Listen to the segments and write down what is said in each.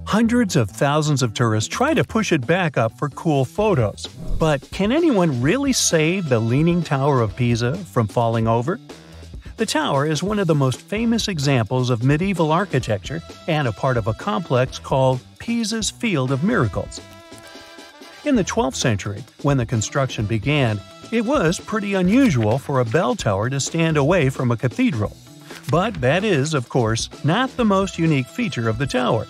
Hundreds of thousands of tourists try to push it back up for cool photos. But can anyone really save the Leaning Tower of Pisa from falling over? The tower is one of the most famous examples of medieval architecture and a part of a complex called Pisa's Field of Miracles. In the 12th century, when the construction began, it was pretty unusual for a bell tower to stand away from a cathedral. But that is, of course, not the most unique feature of the tower.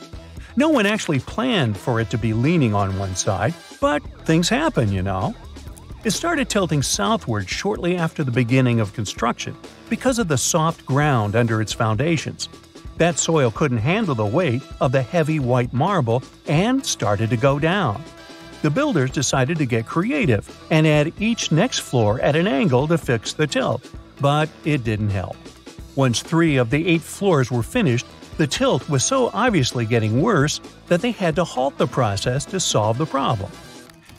No one actually planned for it to be leaning on one side, but things happen, you know. It started tilting southward shortly after the beginning of construction because of the soft ground under its foundations. That soil couldn't handle the weight of the heavy white marble and started to go down. The builders decided to get creative and add each next floor at an angle to fix the tilt, but it didn't help. Once 3 of the 8 floors were finished, the tilt was so obviously getting worse that they had to halt the process to solve the problem.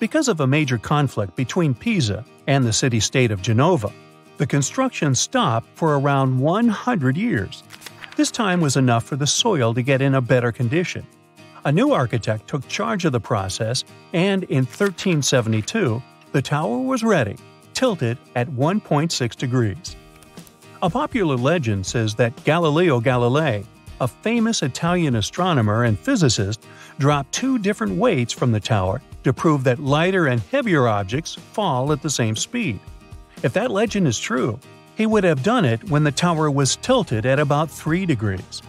Because of a major conflict between Pisa and the city-state of Genova, the construction stopped for around 100 years. This time was enough for the soil to get in a better condition. A new architect took charge of the process, and in 1372, the tower was ready, tilted at 1.6 degrees. A popular legend says that Galileo Galilei, a famous Italian astronomer and physicist, dropped 2 different weights from the tower to prove that lighter and heavier objects fall at the same speed. If that legend is true, he would have done it when the tower was tilted at about 3 degrees.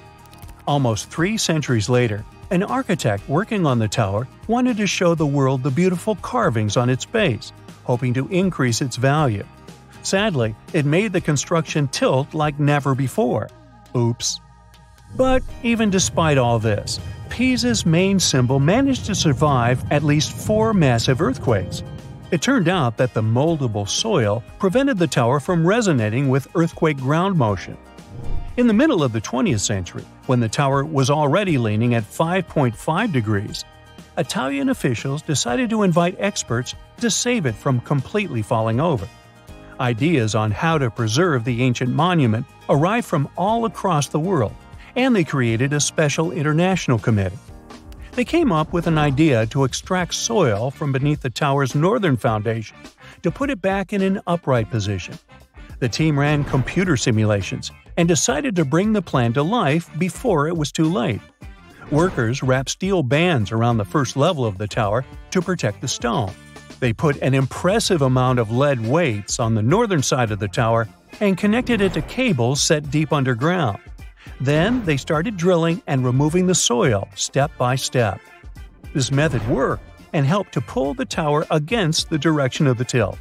Almost 3 centuries later, an architect working on the tower wanted to show the world the beautiful carvings on its base, hoping to increase its value. Sadly, it made the construction tilt like never before. Oops. But even despite all this, Pisa's main symbol managed to survive at least 4 massive earthquakes. It turned out that the moldable soil prevented the tower from resonating with earthquake ground motion. In the middle of the 20th century, when the tower was already leaning at 5.5 degrees, Italian officials decided to invite experts to save it from completely falling over. Ideas on how to preserve the ancient monument arrived from all across the world, and they created a special international committee. They came up with an idea to extract soil from beneath the tower's northern foundation to put it back in an upright position. The team ran computer simulations and decided to bring the plan to life before it was too late. Workers wrapped steel bands around the first level of the tower to protect the stone. They put an impressive amount of lead weights on the northern side of the tower and connected it to cables set deep underground. Then they started drilling and removing the soil step by step. This method worked and helped to pull the tower against the direction of the tilt.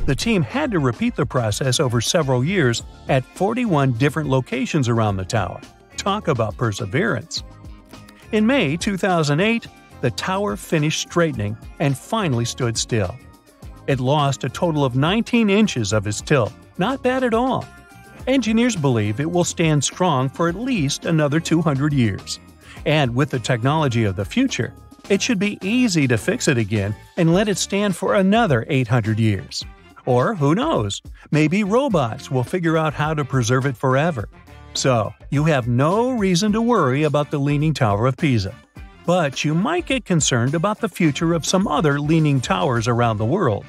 The team had to repeat the process over several years at 41 different locations around the tower. Talk about perseverance. In May 2008, the tower finished straightening and finally stood still. It lost a total of 19 inches of its tilt. Not bad at all. Engineers believe it will stand strong for at least another 200 years. And with the technology of the future, it should be easy to fix it again and let it stand for another 800 years. Or who knows, maybe robots will figure out how to preserve it forever. So, you have no reason to worry about the Leaning Tower of Pisa. But you might get concerned about the future of some other leaning towers around the world.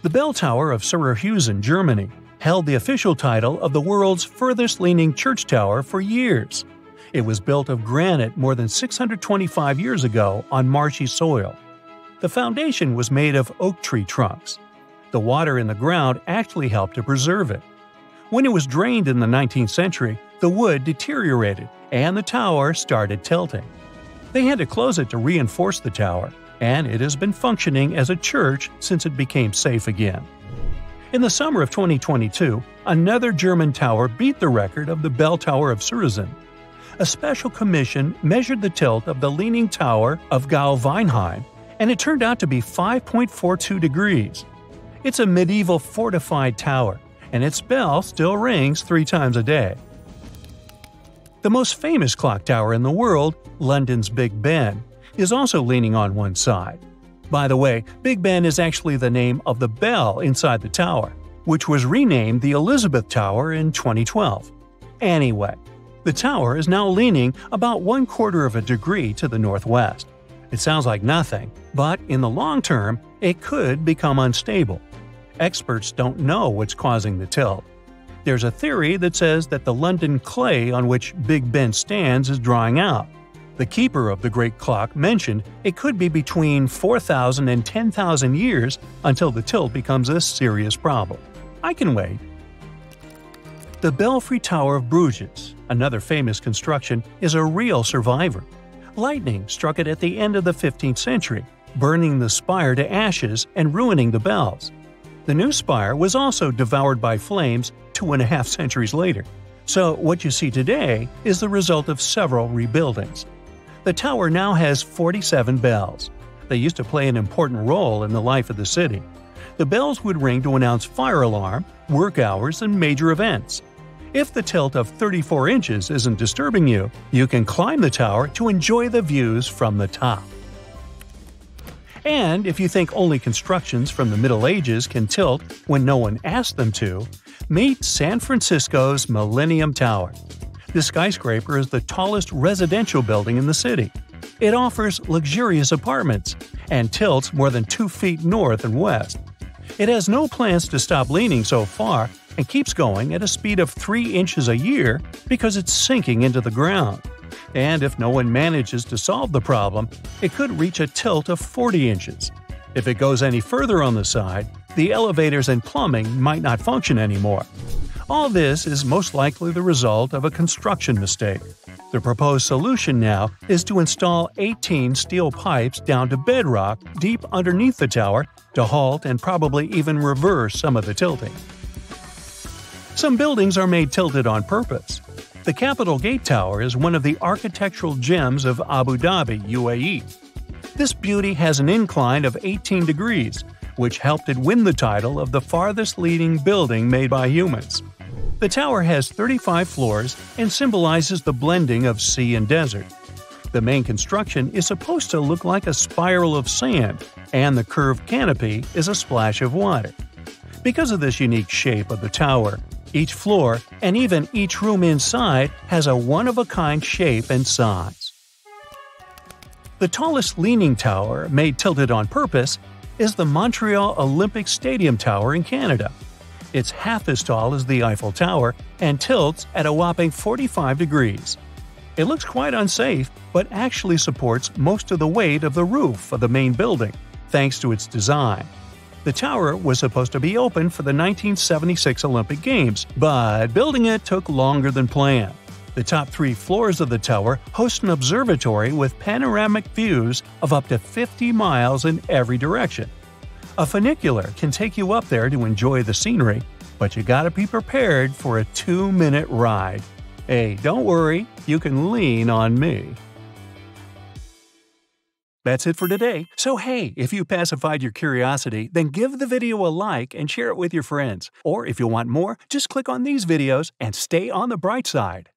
The bell tower of Syracuse, Germany, held the official title of the world's furthest leaning church tower for years. It was built of granite more than 625 years ago on marshy soil. The foundation was made of oak tree trunks. The water in the ground actually helped to preserve it. When it was drained in the 19th century, the wood deteriorated and the tower started tilting. They had to close it to reinforce the tower, and it has been functioning as a church since it became safe again. In the summer of 2022, another German tower beat the record of the bell tower of Syracuse. A special commission measured the tilt of the Leaning Tower of Gau-Weinheim, and it turned out to be 5.42 degrees. It's a medieval fortified tower, and its bell still rings 3 times a day. The most famous clock tower in the world, London's Big Ben, is also leaning on one side. By the way, Big Ben is actually the name of the bell inside the tower, which was renamed the Elizabeth Tower in 2012. Anyway, The tower is now leaning about 1/4 of a degree to the northwest. It sounds like nothing, but in the long term, it could become unstable. Experts don't know what's causing the tilt. There's a theory that says that the London clay on which Big Ben stands is drying out. The keeper of the great clock mentioned it could be between 4,000 and 10,000 years until the tilt becomes a serious problem. I can wait. The Belfry Tower of Bruges, another famous construction, is a real survivor. Lightning struck it at the end of the 15th century, burning the spire to ashes and ruining the bells. The new spire was also devoured by flames 2.5 centuries later, so what you see today is the result of several rebuildings. The tower now has 47 bells. They used to play an important role in the life of the city. The bells would ring to announce fire alarm, work hours, and major events. If the tilt of 34 inches isn't disturbing you, you can climb the tower to enjoy the views from the top. And if you think only constructions from the Middle Ages can tilt when no one asked them to, meet San Francisco's Millennium Tower. The skyscraper is the tallest residential building in the city. It offers luxurious apartments and tilts more than 2 feet north and west. It has no plans to stop leaning so far and keeps going at a speed of 3 inches a year because it's sinking into the ground. And if no one manages to solve the problem, it could reach a tilt of 40 inches. If it goes any further on the side, the elevators and plumbing might not function anymore. All this is most likely the result of a construction mistake. The proposed solution now is to install 18 steel pipes down to bedrock deep underneath the tower to halt and probably even reverse some of the tilting. Some buildings are made tilted on purpose. The Capitol Gate Tower is one of the architectural gems of Abu Dhabi, UAE. This beauty has an incline of 18 degrees, which helped it win the title of the farthest leading building made by humans. The tower has 35 floors and symbolizes the blending of sea and desert. The main construction is supposed to look like a spiral of sand, and the curved canopy is a splash of water. Because of this unique shape of the tower, each floor and even each room inside has a one-of-a-kind shape and size. The tallest leaning tower, made tilted on purpose, is the Montreal Olympic Stadium Tower in Canada. It's half as tall as the Eiffel Tower and tilts at a whopping 45 degrees. It looks quite unsafe, but actually supports most of the weight of the roof of the main building, thanks to its design. The tower was supposed to be open for the 1976 Olympic Games, but building it took longer than planned. The top 3 floors of the tower host an observatory with panoramic views of up to 50 miles in every direction. A funicular can take you up there to enjoy the scenery, but you gotta be prepared for a 2-minute ride. Hey, don't worry, you can lean on me. That's it for today. So hey, if you pacified your curiosity, then give the video a like and share it with your friends. Or if you want more, just click on these videos and stay on the bright side.